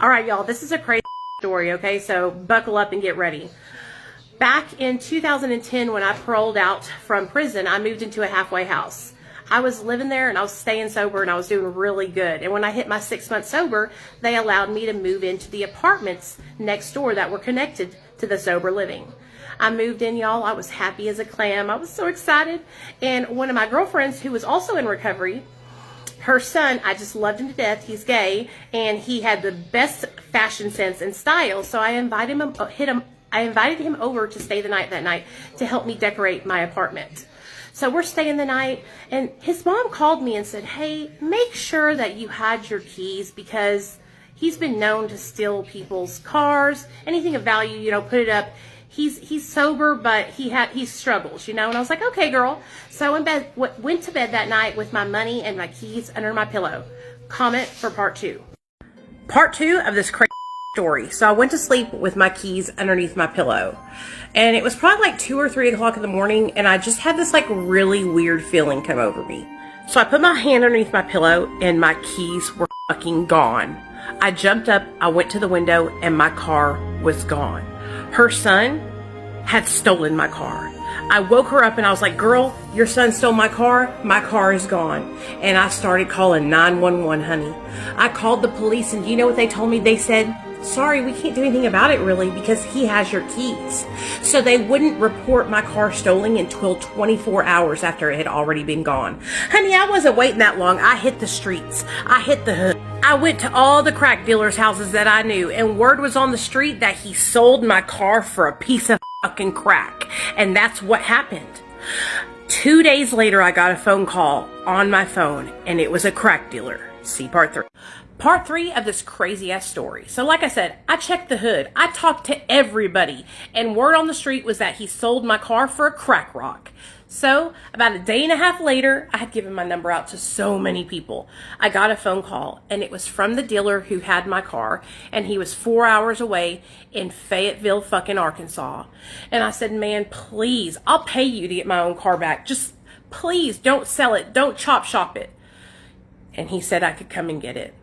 All right, y'all, this is a crazy story, okay? So buckle up and get ready. Back in 2010, when I paroled out from prison, I moved into a halfway house. I was living there and I was staying sober and I was doing really good. And when I hit my 6 months sober, they allowed me to move into the apartments next door that were connected to the sober living. I moved in, y'all. I was happy as a clam. I was so excited. And one of my girlfriends, who was also in recovery, her son, I just loved him to death. He's gay, and he had the best fashion sense and style. So I invited him over to stay the night that night to help me decorate my apartment. So we're staying the night, and his mom called me and said, "Hey, make sure that you hide your keys because he's been known to steal people's cars, anything of value, put it up. He's sober, but he struggles, And I was like, okay, girl. So I went to bed that night with my money and my keys under my pillow. Comment for part two. Part two of this crazy story. So I went to sleep with my keys underneath my pillow. And it was probably like 2 or 3 o'clock in the morning, and I just had this like really weird feeling come over me. So I put my hand underneath my pillow, and my keys were fucking gone. I jumped up, I went to the window, and my car was gone. Her son had stolen my car. I woke her up and I was like, "Girl, your son stole my car. My car is gone." And I started calling 911, honey. I called the police, and you know what they told me? They said, "Sorry, we can't do anything about it really because he has your keys." So they wouldn't report my car stolen until 24 hours after it had already been gone. Honey, I wasn't waiting that long. I hit the streets. I hit the hood. I went to all the crack dealers' houses that I knew, and word was on the street that he sold my car for a piece of fucking crack. And that's what happened. 2 days later, I got a phone call on my phone, and it was a crack dealer. See part 3. Part 3 of this crazy ass story. So like I said, I checked the hood. I talked to everybody, and word on the street was that he sold my car for a crack rock. So about a day and a half later, I had given my number out to so many people. I got a phone call, and it was from the dealer who had my car, and he was 4 hours away in Fayetteville, fucking Arkansas. And I said, "Man, please, I'll pay you to get my own car back. Just please don't sell it. Don't chop shop it." And he said I could come and get it.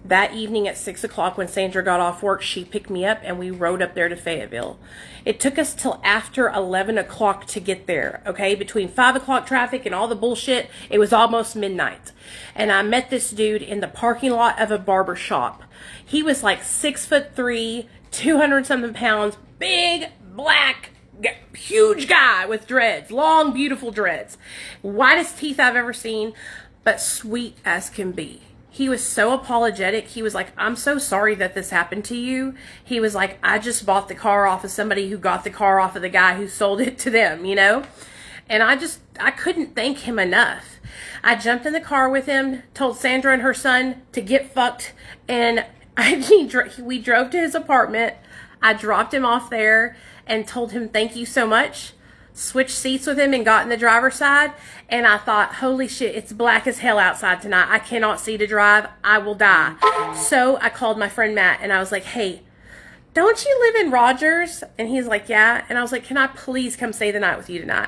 That evening at 6 o'clock when Sandra got off work, she picked me up and we rode up there to Fayetteville. It took us till after 11 o'clock to get there, okay? Between 5 o'clock traffic and all the bullshit, it was almost midnight. And I met this dude in the parking lot of a barber shop. He was like 6'3", 200 something pounds, big, black, huge guy with dreads, long, beautiful dreads. Whitest teeth I've ever seen, but sweet as can be. He was so apologetic. He was like, "I'm so sorry that this happened to you." He was like, "I just bought the car off of somebody who got the car off of the guy who sold it to them, And I couldn't thank him enough. I jumped in the car with him, told Sandra and her son to get fucked, and we drove to his apartment. I dropped him off there and told him thank you so much. Switched seats with him and got in the driver's side, and I thought, holy shit, it's black as hell outside tonight. I cannot see to drive. I will die. So I called my friend Matt, and I was like, "Hey, don't you live in Rogers?" And he's like, "Yeah." And I was like, "Can I please come stay the night with you tonight?"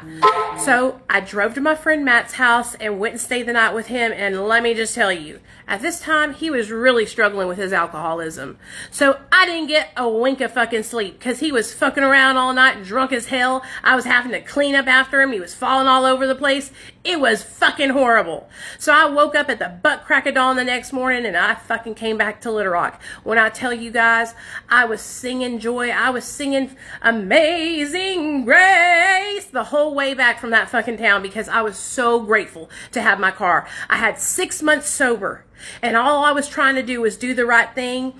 So I drove to my friend Matt's house and went and stayed the night with him. And let me just tell you, at this time, he was really struggling with his alcoholism. So I didn't get a wink of fucking sleep because he was fucking around all night, drunk as hell. I was having to clean up after him. He was falling all over the place. It was fucking horrible. So I woke up at the butt crack of dawn the next morning, and I fucking came back to Little Rock. When I tell you guys, I was singing joy. I was singing Amazing Grace the whole way back from that fucking town because I was so grateful to have my car. I had 6 months sober, and all I was trying to do was do the right thing,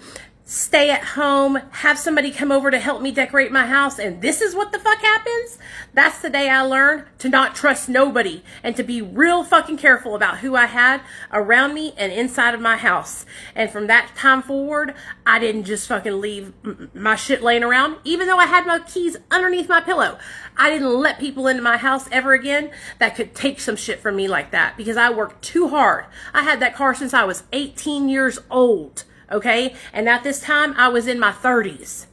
stay at home, have somebody come over to help me decorate my house, and this is what the fuck happens? That's the day I learned to not trust nobody and to be real fucking careful about who I had around me and inside of my house. And from that time forward, I didn't just fucking leave my shit laying around, even though I had my keys underneath my pillow. I didn't let people into my house ever again that could take some shit from me like that because I worked too hard. I had that car since I was 18 years old. Okay? And at this time, I was in my 30s.